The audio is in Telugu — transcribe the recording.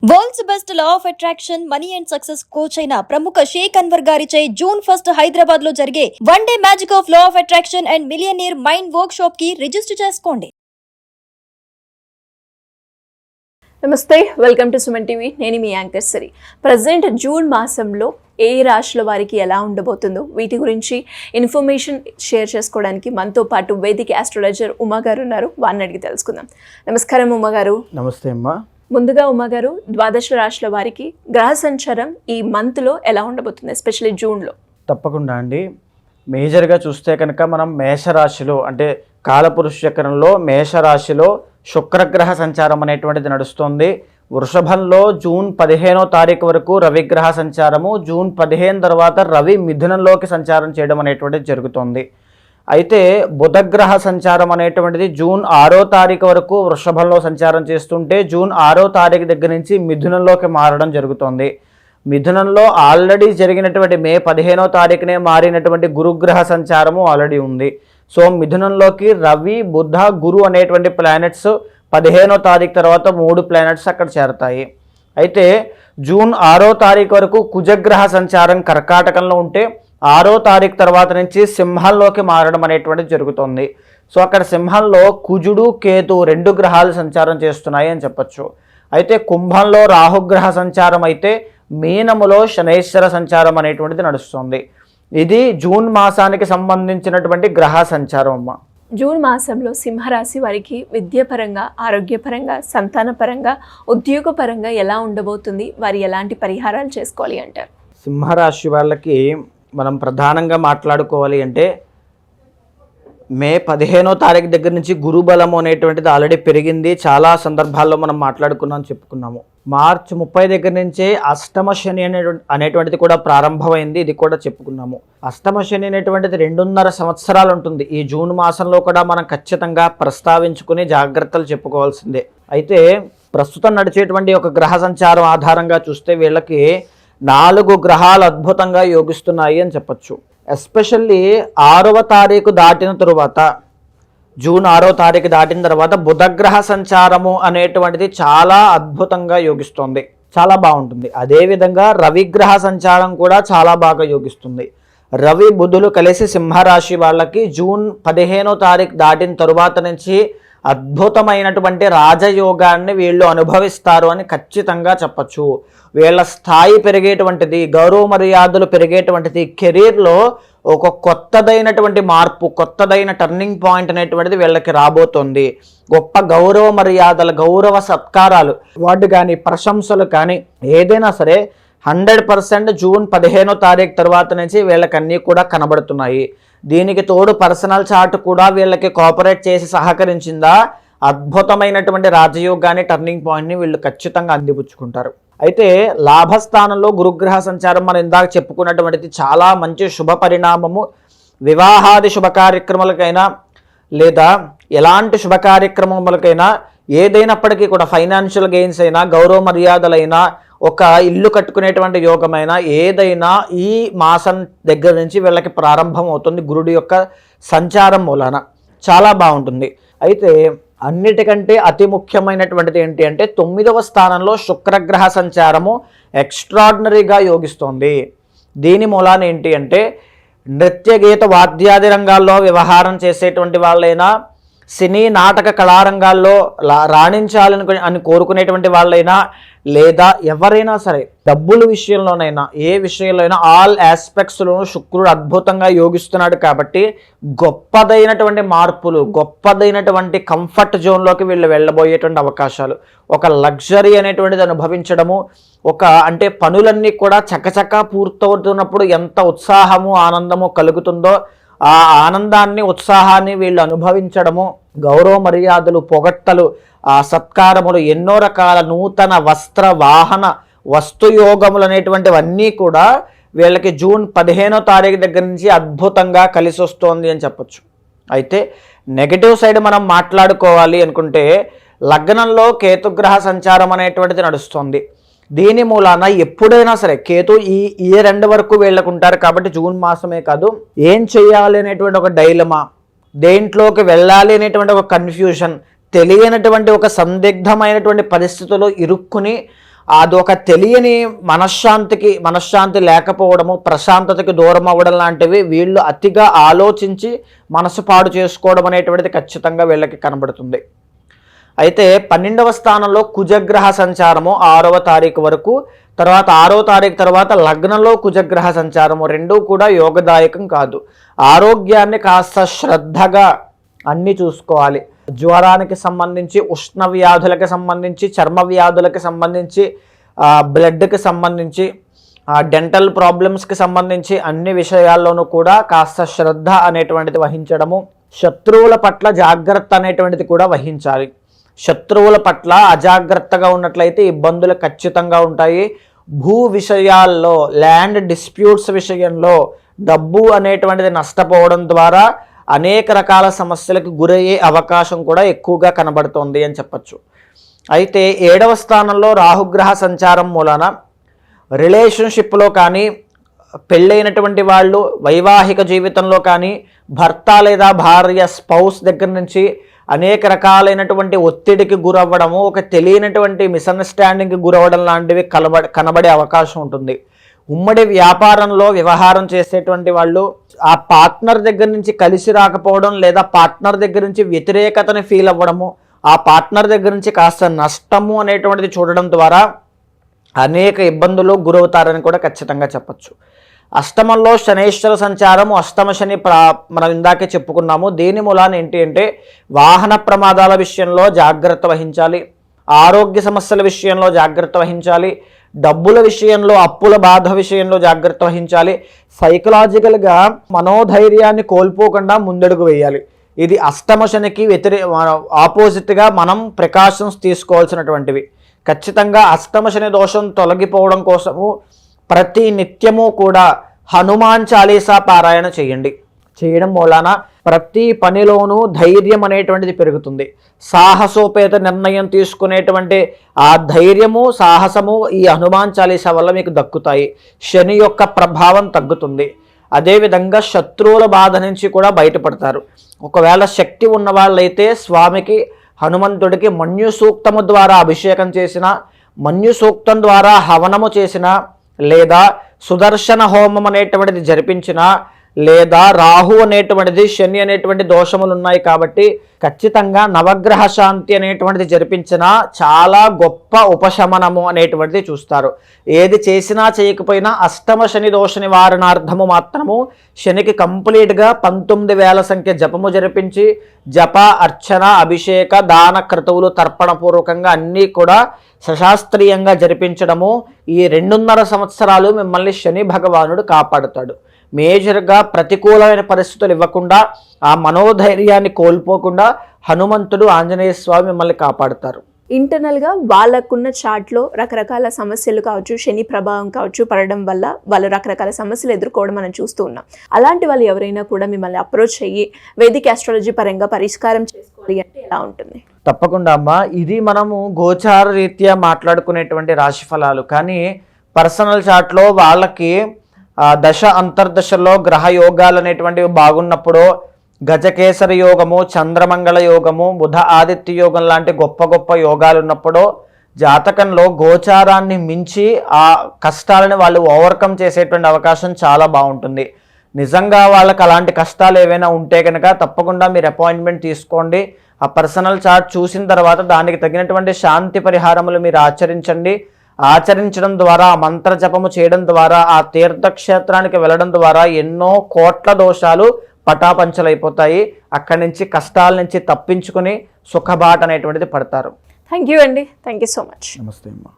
World's best law of attraction money and success coach అయిన ప్రముఖ షేక్ అన్వర్ గారిచే జూన్ 1 హైదరాబాద్ లో జరిగే one day magic of law of attraction and millionaire mind work shop కి రిజిస్టర్ చేసుకోండి. నమస్తే, వెల్కమ్ టు సుమన్ టీవీ. నేను మీ యాంకర్ సరి. ప్రజెంట్ జూన్ మాసంలో ఏ రాశుల వారికి ఎలా ఉండబోతుందో వీటి గురించి ఇన్ఫర్మేషన్ షేర్ చేసుకోవడానికి మనతో పాటు వేదిక ఆస్ట్రాలజర్ ఉమా గారు ఉన్నారు. వారిని అడిగి తెలుసుకుందాం. నమస్కారం ఉమా గారు. నమస్తే అమ్మా. ముందుగా ఉమా గారు, ద్వాదశ రాశుల వారికి గ్రహ సంచారం ఈ మంత్లో ఎలా ఉండబోతుంది, ఎస్పెషల్లీ జూన్లో? తప్పకుండా అండి. మేజర్గా చూస్తే కనుక మనం మేషరాశిలో అంటే కాలపురుష చక్రంలో మేషరాశిలో శుక్రగ్రహ సంచారం అనేటువంటిది నడుస్తుంది. వృషభంలో జూన్ 15వ తారీఖు వరకు రవిగ్రహ సంచారము, జూన్ 15 తర్వాత రవి మిథునంలోకి సంచారం చేయడం అనేటువంటిది జరుగుతుంది. అయితే బుధగ్రహ సంచారం అనేటువంటిది జూన్ 6వ తారీఖు వరకు వృషభంలో సంచారం చేస్తుంటే జూన్ 6వ తారీఖు దగ్గర నుంచి మిథునంలోకి మారడం జరుగుతుంది. మిథునంలో ఆల్రెడీ జరిగినటువంటి మే 15వ తారీఖునే మారినటువంటి గురుగ్రహ సంచారము ఆల్రెడీ ఉంది. సో మిథునంలోకి రవి, బుధ, గురు అనేటువంటి ప్లానెట్స్ 15వ తారీఖు తర్వాత 3 ప్లానెట్స్ అక్కడ చేరతాయి. అయితే జూన్ 6వ తారీఖు వరకు కుజగ్రహ సంచారం కర్కాటకంలో ఉంటే 6వ తారీఖు తర్వాత నుంచి సింహంలోకి మారడం అనేటువంటిది జరుగుతుంది. సో అక్కడ సింహంలో కుజుడు, కేతు 2 గ్రహాలు సంచారం చేస్తున్నాయి అని చెప్పచ్చు. అయితే కుంభంలో రాహుగ్రహ సంచారం అయితే మీనములో శనైశ్వర సంచారం అనేటువంటిది నడుస్తుంది. ఇది జూన్ మాసానికి సంబంధించినటువంటి గ్రహ సంచారం అమ్మ. జూన్ మాసంలో సింహరాశి వారికి విద్యాపరంగా, ఆరోగ్యపరంగా, సంతానపరంగా, ఉద్యోగపరంగా ఎలా ఉండబోతుంది? వారు ఎలాంటి పరిహారాలు చేసుకోవాలి అంటారు? సింహరాశి వాళ్ళకి మనం ప్రధానంగా మాట్లాడుకోవాలి అంటే మే 15వ తారీఖు దగ్గర నుంచి గురుబలము అనేటువంటిది ఆల్రెడీ పెరిగింది. చాలా సందర్భాల్లో మనం చెప్పుకున్నాము. మార్చి 30 దగ్గర నుంచే అష్టమ శని అనేటువంటిది కూడా ప్రారంభమైంది. ఇది కూడా చెప్పుకున్నాము. అష్టమ శని అనేటువంటిది 2.5 సంవత్సరాలు ఉంటుంది. ఈ జూన్ మాసంలో కూడా మనం ఖచ్చితంగా ప్రస్తావించుకుని జాగ్రత్తలు చెప్పుకోవాల్సిందే. అయితే ప్రస్తుతం నడిచేటువంటి ఒక గ్రహ సంచారం ఆధారంగా చూస్తే వీళ్ళకి 4 గ్రహాలు అద్భుతంగా యోగిస్తున్నాయి అని చెప్పచ్చు. ఎస్పెషల్లీ 6వ తారీఖు దాటిన తరువాత, జూన్ 6వ తారీఖు దాటిన తర్వాత బుధగ్రహ సంచారము అనేటువంటిది చాలా అద్భుతంగా యోగిస్తుంది, చాలా బాగుంటుంది. అదేవిధంగా రవిగ్రహ సంచారం కూడా చాలా బాగా యోగిస్తుంది. రవి, బుధులు కలిసి సింహరాశి వాళ్ళకి జూన్ 15వ తారీఖు దాటిన తరువాత నుంచి అద్భుతమైనటువంటి రాజయోగాన్ని వీళ్ళు అనుభవిస్తారు అని ఖచ్చితంగా చెప్పచ్చు. వీళ్ళ స్థాయి పెరిగేటువంటిది, గౌరవ మర్యాదలు పెరిగేటువంటిది, కెరీర్లో ఒక కొత్తదైనటువంటి మార్పు, కొత్తదైన టర్నింగ్ పాయింట్ అనేటువంటిది వీళ్ళకి రాబోతుంది. గొప్ప గౌరవ మర్యాదలు, గౌరవ సత్కారాలు, అవార్డు కానీ ప్రశంసలు కానీ ఏదైనా సరే 100% జూన్ 15వ తారీఖు తర్వాత నుంచి వీళ్ళకన్నీ కూడా కనబడుతున్నాయి. దీనికి తోడు పర్సనల్ చార్ట్ కూడా వీళ్ళకి కోఆపరేట్ చేసి సహకరించిందా అద్భుతమైనటువంటి రాజయోగాన్ని, టర్నింగ్ పాయింట్ని వీళ్ళు ఖచ్చితంగా అందిపుచ్చుకుంటారు. అయితే లాభస్థానంలో గురుగ్రహ సంచారం మనం ఇందాక చెప్పుకున్నటువంటిది చాలా మంచి శుభ పరిణామము. వివాహాది శుభ కార్యక్రమాలకైనా లేదా ఎలాంటి శుభ కార్యక్రమములకైనా ఏదైనప్పటికీ కూడా ఫైనాన్షియల్ గెయిన్స్ అయినా, గౌరవ మర్యాదలైనా, ఒక ఇల్లు కట్టుకునేటువంటి యోగమైనా ఏదైనా ఈ మాసం దగ్గర నుంచి వీళ్ళకి ప్రారంభం అవుతుంది. గురుడి యొక్క సంచారం మూలాన చాలా బాగుంటుంది. అయితే అన్నిటికంటే అతి ముఖ్యమైనటువంటిది ఏంటి అంటే 9వ స్థానంలో శుక్రగ్రహ సంచారము ఎక్స్ట్రాడినరీగా యోగిస్తోంది. దీని మూలాన ఏంటి అంటే నృత్య, గీత, వాద్యాది రంగాల్లో వ్యవహారం చేసేటువంటి వాళ్ళైనా, సినీ నాటక కళారంగాల్లో రాణించాలని కోరుకునేటువంటి వాళ్ళైనా, లేదా ఎవరైనా సరే డబ్బుల విషయంలోనైనా ఏ విషయంలో అయినా ఆల్ ఆస్పెక్ట్స్లోనూ శుక్రుడు అద్భుతంగా యోగిస్తున్నాడు. కాబట్టి గొప్పదైనటువంటి మార్పులు, గొప్పదైనటువంటి కంఫర్ట్ జోన్లోకి వీళ్ళు వెళ్ళబోయేటువంటి అవకాశాలు, ఒక లగ్జరీ అనేటువంటిది అనుభవించడము, ఒక అంటే పనులన్నీ కూడా చకచకా పూర్తవుతున్నప్పుడు ఎంత ఉత్సాహము, ఆనందము కలుగుతుందో ఆ ఆనందాన్ని, ఉత్సాహాన్ని వీళ్ళు అనుభవించడము, గౌరవ మర్యాదలు, పొగట్టలు, ఆ సత్కారములు, ఎన్నో రకాల నూతన వస్త్ర, వాహన, వస్తుయోగములు అనేటువంటివన్నీ కూడా వీళ్ళకి జూన్ 15వ తారీఖు దగ్గర నుంచి అద్భుతంగా కలిసి వస్తోంది అని చెప్పచ్చు. అయితే నెగటివ్ సైడ్ మనం మాట్లాడుకోవాలి అనుకుంటే లగ్నంలో కేతుగ్రహ సంచారం అనేటువంటిది నడుస్తుంది. దీని మూలాన ఎప్పుడైనా సరే కేతు ఈ ఇయర్ ఎండ్ వరకు వీళ్ళకుంటారు. కాబట్టి జూన్ మాసమే కాదు, ఏం చేయాలి అనేటువంటి ఒక డైలమా, దేంట్లోకి వెళ్ళాలి అనేటువంటి ఒక కన్ఫ్యూషన్, తెలియనటువంటి ఒక సందిగ్ధమైనటువంటి పరిస్థితుల్లో ఇరుక్కుని అదొక తెలియని మనశ్శాంతి లేకపోవడము, ప్రశాంతతకి దూరం అవ్వడం లాంటివి వీళ్ళు అతిగా ఆలోచించి మనసు పాడు చేసుకోవడం అనేటువంటిది ఖచ్చితంగా వీళ్ళకి కనబడుతుంది. అయితే 12వ స్థానంలో కుజగ్రహ సంచారము 6వ తారీఖు వరకు, తర్వాత 6వ తారీఖు తర్వాత లగ్నంలో కుజగ్రహ సంచారము, రెండూ కూడా యోగదాయకం కాదు. ఆరోగ్యాన్ని కాస్త శ్రద్ధగా అన్నీ చూసుకోవాలి. జ్వరానికి సంబంధించి, ఉష్ణ వ్యాధులకి సంబంధించి, చర్మ వ్యాధులకి సంబంధించి, బ్లడ్కి సంబంధించి, డెంటల్ ప్రాబ్లమ్స్కి సంబంధించి అన్ని విషయాల్లోనూ కూడా కాస్త శ్రద్ధ అనేటువంటిది వహించడము, శత్రువుల పట్ల జాగ్రత్త అనేటువంటిది కూడా వహించాలి. శత్రువుల పట్ల అజాగ్రత్తగా ఉన్నట్లయితే ఇబ్బందులు ఖచ్చితంగా ఉంటాయి. భూ విషయాల్లో, ల్యాండ్ డిస్ప్యూట్స్ విషయంలో డబ్బు అనేటువంటిది నష్టపోవడం ద్వారా అనేక రకాల సమస్యలకు గురయ్యే అవకాశం కూడా ఎక్కువగా కనబడుతోంది అని చెప్పచ్చు. అయితే 7వ స్థానంలో రాహుగ్రహ సంచారం మూలన రిలేషన్షిప్లో కానీ, పెళ్ళైనటువంటి వాళ్ళు వైవాహిక జీవితంలో కానీ, భర్త లేదా భార్య స్పౌస్ దగ్గర నుంచి అనేక రకాలైనటువంటి ఒత్తిడికి గురవ్వడము, ఒక తెలియనటువంటి మిస్అండర్స్టాండింగ్కి గురవ్వడం లాంటివి కనబడే అవకాశం ఉంటుంది. ఉమ్మడి వ్యాపారంలో వ్యవహారం చేసేటువంటి వాళ్ళు ఆ పార్ట్నర్ దగ్గర నుంచి కలిసి రాకపోవడం, లేదా పార్ట్నర్ దగ్గర నుంచి వ్యతిరేకతని ఫీల్ అవ్వడము, ఆ పార్ట్నర్ దగ్గర నుంచి కాస్త నష్టము అనేటువంటిది చూడడం ద్వారా అనేక ఇబ్బందులు గురవుతారని కూడా ఖచ్చితంగా చెప్పచ్చు. అష్టమంలో శనేశ్వర సంచారము, అష్టమ శని మనం ఇందాకే చెప్పుకున్నాము. దీని మూలాన ఏంటి అంటే వాహన ప్రమాదాల విషయంలో జాగ్రత్త వహించాలి, ఆరోగ్య సమస్యల విషయంలో జాగ్రత్త వహించాలి, డబ్బుల విషయంలో, అప్పుల బాధ విషయంలో జాగ్రత్త వహించాలి. సైకలాజికల్గా మనోధైర్యాన్ని కోల్పోకుండా ముందడుగు వేయాలి. ఇది అష్టమ శనికి ఆపోజిట్గా మనం ప్రికాషన్స్ తీసుకోవాల్సినటువంటివి. ఖచ్చితంగా అష్టమ శని దోషం తొలగిపోవడం కోసము ప్రతి నిత్యము కూడా హనుమాన్ చాలీసా పారాయణ చేయడం మూలాన ప్రతి పనిలోనూ ధైర్యం అనేటువంటిది పెరుగుతుంది. సాహసోపేత నిర్ణయం తీసుకునేటువంటి ఆ ధైర్యము, సాహసము ఈ హనుమాన్ చాలీసా వల్ల మీకు దక్కుతాయి. శని యొక్క ప్రభావం తగ్గుతుంది. అదేవిధంగా శత్రువుల బాధ నుంచి కూడా బయటపడతారు. ఒకవేళ శక్తి ఉన్న వాళ్ళైతే స్వామికి, హనుమంతుడికి మన్యు సూక్తము ద్వారా అభిషేకం చేసిన, మన్యు సూక్తం ద్వారా హవనము చేసిన, లేదా సుదర్శన హోమం అనేటువంటిది జరిపించిన, లేదా రాహు అనేటువంటిది, శని అనేటువంటి దోషములు ఉన్నాయి కాబట్టి ఖచ్చితంగా నవగ్రహ శాంతి అనేటువంటిది జరిపించిన చాలా గొప్ప ఉపశమనము అనేటువంటిది చూస్తారు. ఏది చేసినా చేయకపోయినా అష్టమ శని దోష నివారణార్థము మాత్రము శనికి కంప్లీట్గా 19,000 సంఖ్య జపము జరిపించి, జప, అర్చన, అభిషేక, దాన క్రతువులు తర్పణపూర్వకంగా అన్నీ కూడా సశాస్త్రీయంగా జరిపించడము ఈ 2.5 సంవత్సరాలు మిమ్మల్ని శని భగవానుడు కాపాడుతాడు. మేజర్గా ప్రతికూలమైన పరిస్థితులు ఇవ్వకుండా, ఆ మనోధైర్యాన్ని కోల్పోకుండా హనుమంతుడు, ఆంజనేయ స్వామి మిమ్మల్ని కాపాడుతారు. ఇంటర్నల్గా వాళ్ళకున్న చార్ట్లో రకరకాల సమస్యలు కావచ్చు, శని ప్రభావం కావచ్చు పడడం వల్ల వాళ్ళు రకరకాల సమస్యలు ఎదుర్కోవడం మనం చూస్తూ ఉన్నాం. అలాంటి వాళ్ళు ఎవరైనా కూడా మిమ్మల్ని అప్రోచ్ అయ్యి వేదిక ఆస్ట్రాలజీ పరంగా పరిష్కారం చేసుకోవాలి అంటే ఎలా ఉంటుంది? తప్పకుండా అమ్మా. ఇది మనము గోచార రీత్యా మాట్లాడుకునేటువంటి రాశి ఫలాలు. కానీ పర్సనల్ చార్ట్లో వాళ్ళకి దశ అంతర్దశలో గ్రహ యోగాలు అనేటువంటివి బాగున్నప్పుడు, గజకేసరి యోగము, చంద్రమంగళ యోగము, బుధ ఆదిత్య యోగం లాంటి గొప్ప గొప్ప యోగాలు ఉన్నప్పుడు జాతకంలో గోచారాన్ని మించి ఆ కష్టాలను వాళ్ళు ఓవర్కమ్ చేసేటువంటి అవకాశం చాలా బాగుంటుంది. నిజంగా వాళ్ళకి అలాంటి కష్టాలు ఏవైనా ఉంటే కనుక తప్పకుండా మీరు అపాయింట్మెంట్ తీసుకోండి. ఆ పర్సనల్ చార్ట్ చూసిన తర్వాత దానికి తగినటువంటి శాంతి పరిహారములు మీరు ఆచరించడం ద్వారా, మంత్ర జపము చేయడం ద్వారా, ఆ తీర్థక్షేత్రానికి వెళ్ళడం ద్వారా ఎన్నో కోట్ల దోషాలు పటాపంచలైపోతాయి. అక్కడి నుంచి కష్టాల నుంచి తప్పించుకుని సుఖబాట అనేటువంటిది పడతారు. థ్యాంక్ యూ అండి. Thank you so much. నమస్తే అమ్మా.